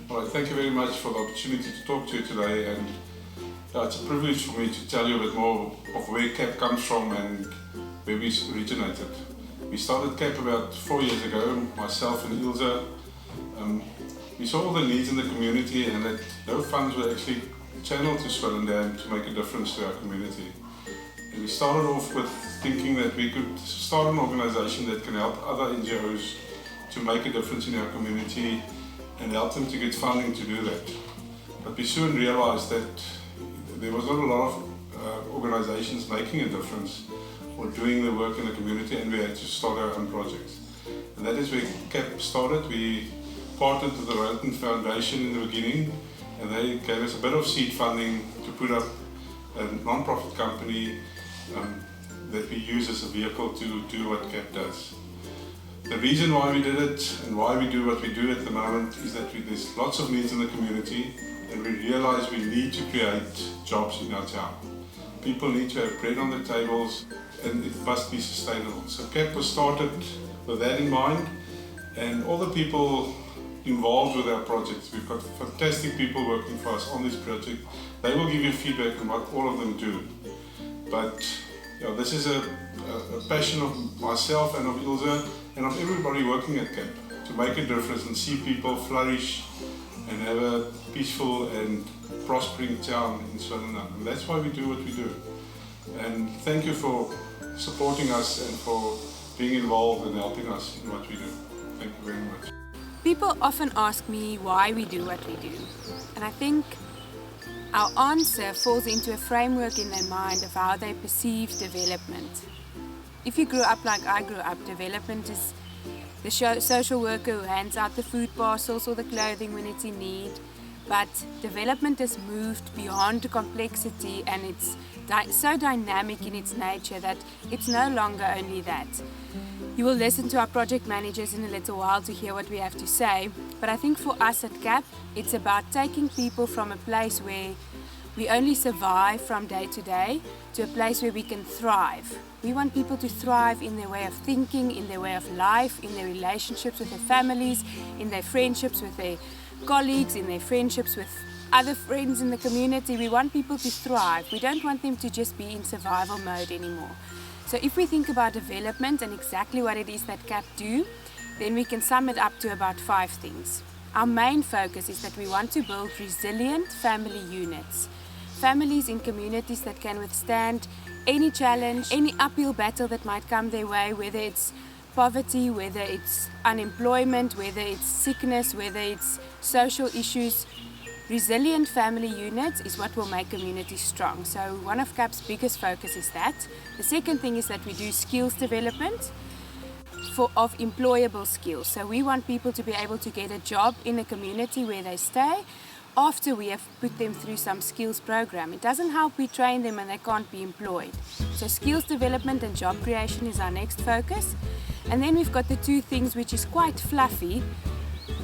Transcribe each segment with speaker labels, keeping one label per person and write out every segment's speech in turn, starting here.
Speaker 1: All right, thank you very much for the opportunity to talk to you today, and it's a privilege for me to tell you a bit more of where CAP comes from and where we originated. We started CAP about 4 years ago, myself and Ilse. We saw all the needs in the community and that no funds were actually channeled to Swellendam to make a difference to our community. And we started off with thinking that we could start an organisation that can help other NGOs to make a difference in our community and help them to get funding to do that. But we soon realised that there was not a lot of organisations making a difference or doing the work in the community, and we had to start our own projects. And that is where CAP started. We partnered with the Roten Foundation in the beginning, and they gave us a bit of seed funding to put up a non-profit company that we use as a vehicle to do what CAP does. The reason why we did it and why we do what we do at the moment is that there's lots of needs in the community, and we realize we need to create jobs in our town. People need to have bread on their tables, and it must be sustainable. So CAP was started with that in mind, and all the people involved with our projects, we've got fantastic people working for us on this project. They will give you feedback on what all of them do. But this is a passion of myself and of Ilse and of everybody working at CAP to make a difference and see people flourish and have a peaceful and prospering town in Swellendam. And that's why we do what we do. And thank you for supporting us and for being involved and helping us in what we do. Thank you very much.
Speaker 2: People often ask me why we do what we do. And I think our answer falls into a framework in their mind of how they perceive development. If you grew up like I grew up, development is the social worker who hands out the food parcels or the clothing when it's in need. But development has moved beyond complexity, and it's so dynamic in its nature that it's no longer only that. You will listen to our project managers in a little while to hear what we have to say, but I think for us at CAP, it's about taking people from a place where we only survive from day to day to a place where we can thrive. We want people to thrive in their way of thinking, in their way of life, in their relationships with their families, in their friendships with their colleagues, in their friendships with other friends in the community. We want people to thrive. We don't want them to just be in survival mode anymore. So if we think about development and exactly what it is that CAP do, then we can sum it up to about 5 things. Our main focus is that we want to build resilient family units. Families in communities that can withstand any challenge, any uphill battle that might come their way, whether it's poverty, whether it's unemployment, whether it's sickness, whether it's social issues. Resilient family units is what will make communities strong. So one of CAP's biggest focus is that. The second thing is that we do skills development of employable skills. So we want people to be able to get a job in a community where they stay after we have put them through some skills program. It doesn't help we train them and they can't be employed. So skills development and job creation is our next focus. And then we've got the 2 things which is quite fluffy,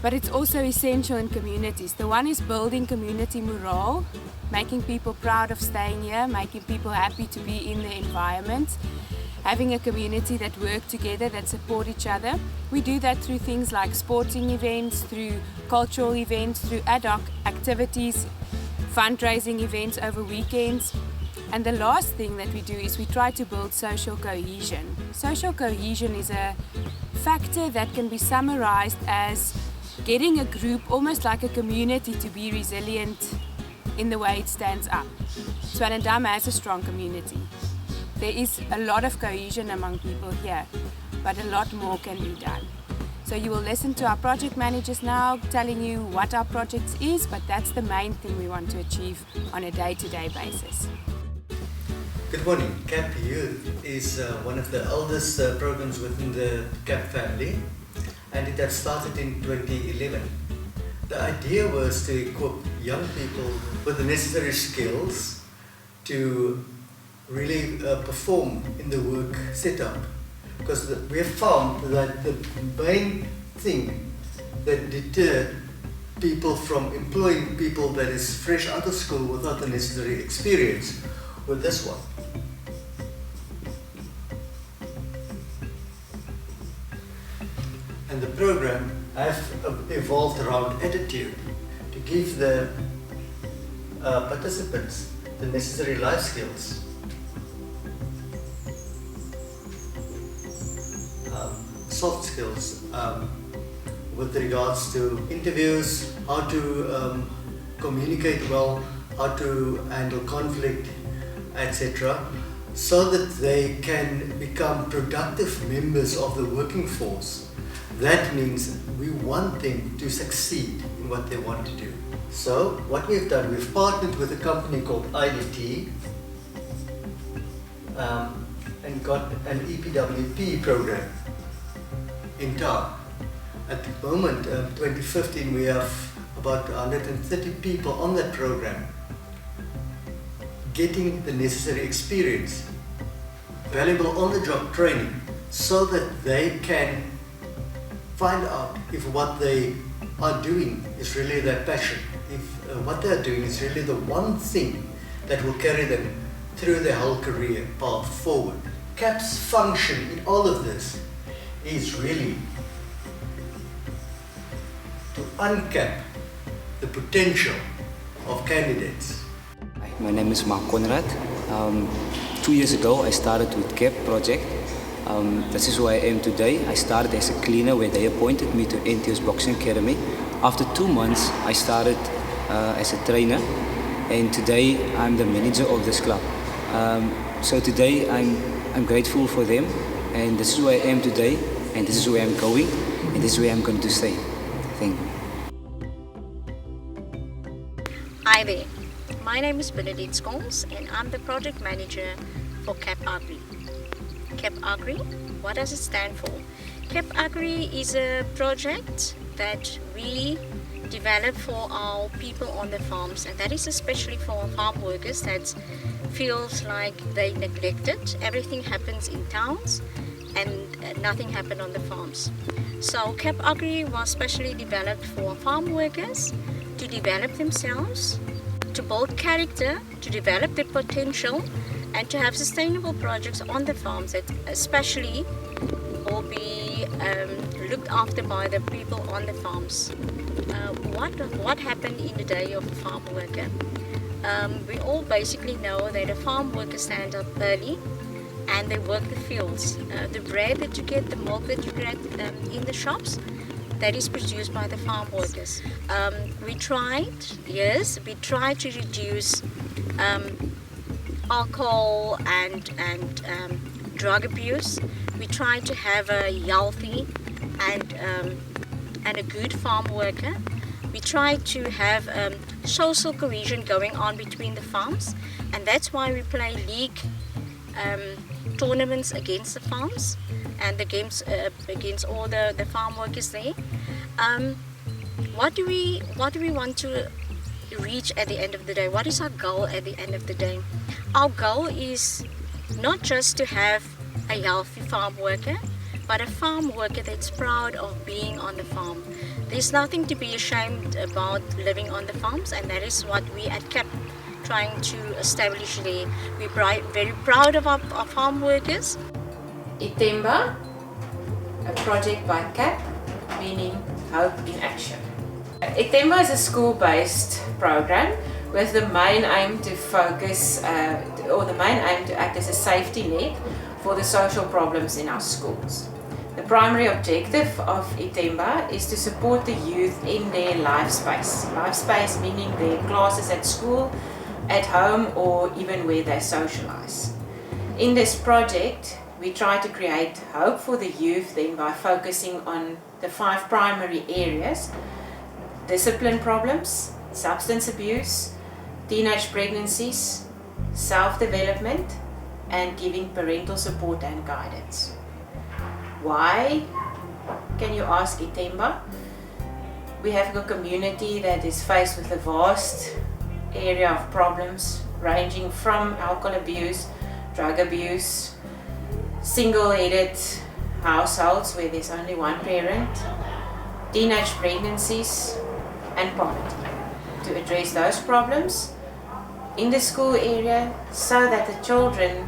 Speaker 2: but it's also essential in communities. The one is building community morale, making people proud of staying here, making people happy to be in the environment, having a community that work together, that support each other. We do that through things like sporting events, through cultural events, through ad hoc activities, fundraising events over weekends. And the last thing that we do is we try to build social cohesion. Social cohesion is a factor that can be summarized as getting a group, almost like a community, to be resilient in the way it stands up. Swellendam has a strong community. There is a lot of cohesion among people here, but a lot more can be done. So you will listen to our project managers now telling you what our project is, but that's the main thing we want to achieve on a day-to-day basis.
Speaker 3: Good morning. CAP Youth is one of the oldest programs within the CAP family, and it had started in 2011. The idea was to equip young people with the necessary skills to really perform in the work setup, because we have found that the main thing that deterred people from employing people that is fresh out of school without the necessary experience was this one. And the program has evolved around attitude. give the participants the necessary life skills. Soft skills with regards to interviews, how to communicate well, how to handle conflict, etc., so that they can become productive members of the working force. That means we want them to succeed in what they want to do. So what we've done, we've partnered with a company called IDT and got an EPWP program in town. At the moment, 2015, we have about 130 people on that program getting the necessary experience, valuable on-the-job training, so that they can find out if what they are doing is really their passion, if what they are doing is really the one thing that will carry them through their whole career path forward. CAP's function in all of this is really to uncap the potential of candidates.
Speaker 4: My name is Mark Conrad. 2 years ago I started with CAP project. This is who I am today. I started as a cleaner where they appointed me to NTO's Boxing Academy. After 2 months I started as a trainer, and today I'm the manager of this club. So today I'm grateful for them, and this is who I am today, and this is where I'm going, and this is where I'm going to stay. Thank you.
Speaker 5: Hi there, my name is Benedict Skols and I'm the project manager for CAP Agri. CAP Agri, what does it stand for? CAP Agri is a project that we develop for our people on the farms, and that is especially for farm workers that feels like they neglected. Everything happens in towns and nothing happened on the farms. So CAP Agri was specially developed for farm workers to develop themselves, to build character, to develop their potential, and to have sustainable projects on the farms that especially will be looked after by the people on the farms. What happened in the day of a farm worker? We all basically know that a farm worker stands up early and they work the fields. The bread that you get, the milk that you get in the shops, that is produced by the farm workers. We tried to reduce alcohol and drug abuse. We tried to have a healthy and a good farm worker. We tried to have social cohesion going on between the farms, and that's why we play league tournaments against the farms and the games against all the farm workers there. What do we want to reach at the end of the day? What is our goal at the end of the day? Our goal is not just to have a healthy farm worker, but a farm worker that's proud of being on the farm. There's nothing to be ashamed about living on the farms, and that is what we at CAP trying to establish there. We're very proud of our farm workers.
Speaker 6: Itemba, a project by CAP, meaning Hope in Action. Itemba is a school-based program with the main aim to focus, or the main aim to act as a safety net for the social problems in our schools. The primary objective of Itemba is to support the youth in their life space. Life space meaning their classes at school, at home, or even where they socialize. In this project, we try to create hope for the youth then by focusing on the 5 primary areas: discipline problems, substance abuse, teenage pregnancies, self-development, and giving parental support and guidance. Why, can you ask Itemba? We have a community that is faced with a vast area of problems ranging from alcohol abuse, drug abuse, single-headed households where there's only one parent, teenage pregnancies, and poverty. To address those problems in the school area so that the children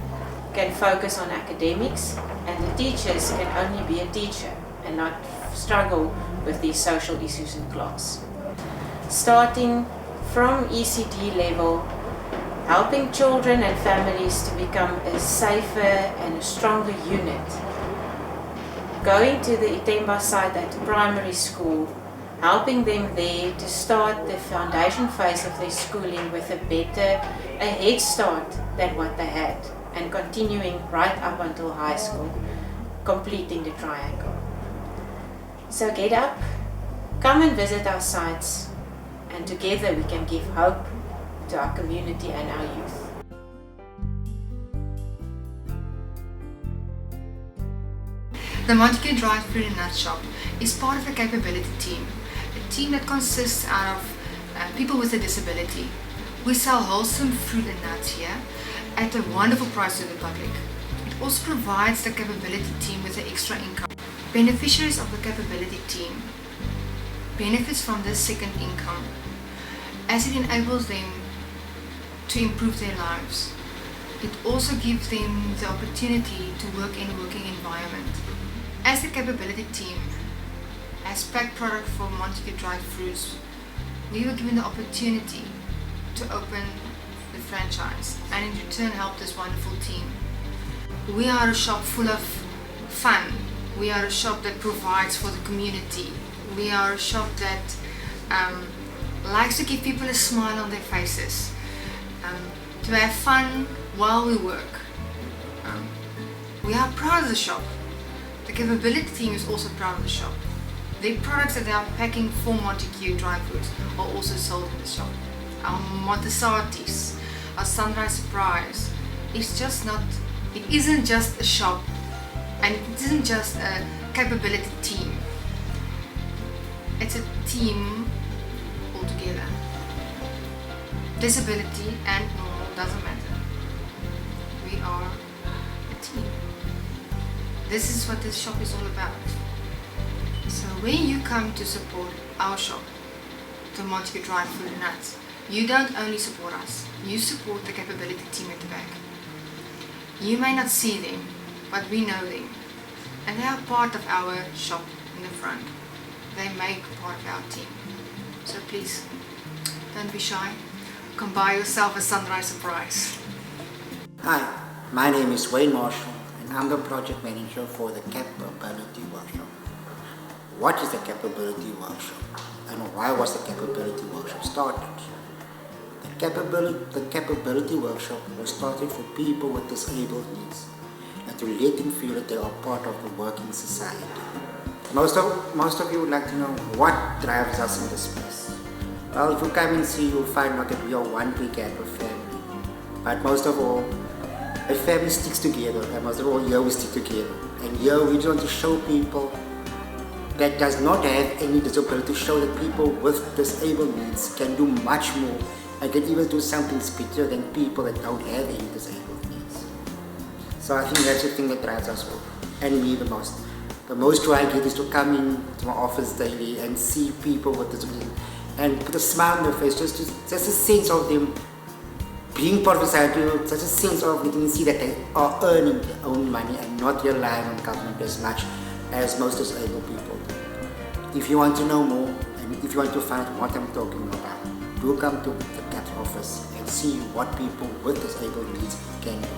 Speaker 6: can focus on academics and the teachers can only be a teacher and not struggle with these social issues in class. starting from ECD level, helping children and families to become a safer and a stronger unit. Going to the Itemba site at primary school, helping them there to start the foundation phase of their schooling with a head start than what they had, and continuing right up until high school, completing the triangle. So get up, come and visit our sites, and together we can give hope to our community and our youth.
Speaker 7: The Montague Drive Food and Nut Shop is part of a capability team, a team that consists out of people with a disability. We sell wholesome fruit and nuts here at a wonderful price to the public. It also provides the capability team with an extra income. Beneficiaries of the capability team benefits from this second income, as it enables them to improve their lives. It also gives them the opportunity to work in a working environment. As the capability team has packed product for Montague Dried Fruits, we were given the opportunity to open the franchise and in return help this wonderful team. We are a shop full of fun. We are a shop that provides for the community. We are a shop that likes to give people a smile on their faces, to have fun while we work. We are proud of the shop. The capability team is also proud of the shop. The products that they are packing for Montague Dry Foods are also sold in the shop. Our Montessatis, our Sunrise Surprise, it isn't just a shop, and it isn't just a capability team. It's a team altogether. Disability and normal doesn't matter. We are a team. This is what this shop is all about. So when you come to support our shop, the Montague Dry Food and Nuts, you don't only support us, you support the capability team at the back. You may not see them, but we know them. And they are part of our shop in the front. They make part of our team. So please, don't be shy. Come buy yourself a Sunrise Surprise.
Speaker 8: Hi, my name is Wayne Marshall and I'm the project manager for the Capability Workshop. What is the Capability Workshop and why was the Capability Workshop started? The Capability Workshop was started for people with disabled needs and to let them feel that they are part of the working society. Most of you would like to know what drives us in this space. Well, if you come and see, you'll find out that we are one big happy family. But most of all, a family sticks together, and most of all, here we stick together. And here we want to show people that does not have any disability, to show that people with disabled needs can do much more and can even do something better than people that don't have any disabled needs. So I think that's the thing that drives us all, and me the most. The most joy I get is to come into my office daily and see people with disability and put a smile on their face, just a sense of them being part of society, such a sense of letting them see that they are earning their own money and not relying on government as much as most disabled people do. If you want to know more and if you want to find out what I'm talking about, do come to the CAP office and see what people with disabled needs can do.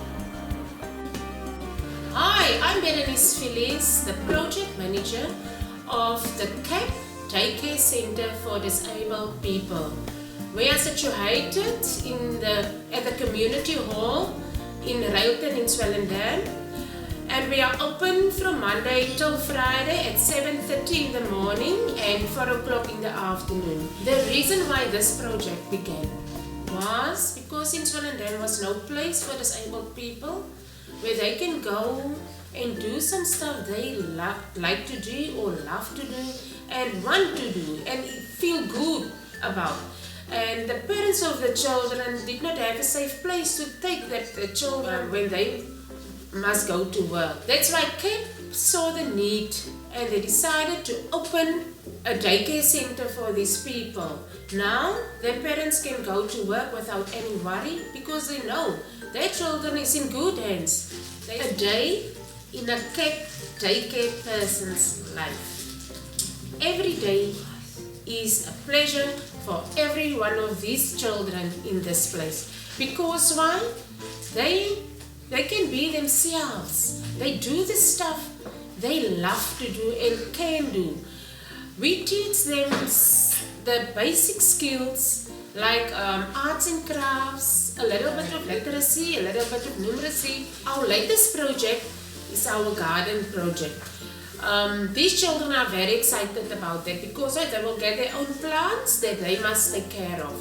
Speaker 9: Hi, I'm Berenice Phyllis, the project manager of the CAP Daycare Center for Disabled People. We are situated at the community hall in Railton in Swellendam, and we are open from Monday till Friday at 7:30 in the morning and 4 o'clock in the afternoon. The reason why this project began was because in Swellendam was no place for disabled people where they can go and do some stuff they like to do or love to do and want to do and feel good about. And the parents of the children did not have a safe place to take the children when they must go to work. That's why CAP saw the need and they decided to open a daycare center for these people. Now their parents can go to work without any worry because they know their children is in good hands. A day in a CAP daycare person's life. Every day is a pleasure for every one of these children in this place. Because why? They can be themselves. They do the stuff they love to do and can do. We teach them the basic skills like arts and crafts, a little bit of literacy, a little bit of numeracy. Our latest project is our garden project. These children are very excited about that because they will get their own plants that they must take care of.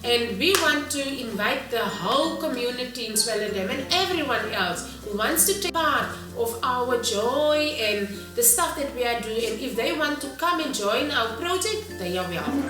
Speaker 9: And we want to invite the whole community in Swellendam and everyone else who wants to take part of our joy and the stuff that we are doing. And if they want to come and join our project, they are welcome.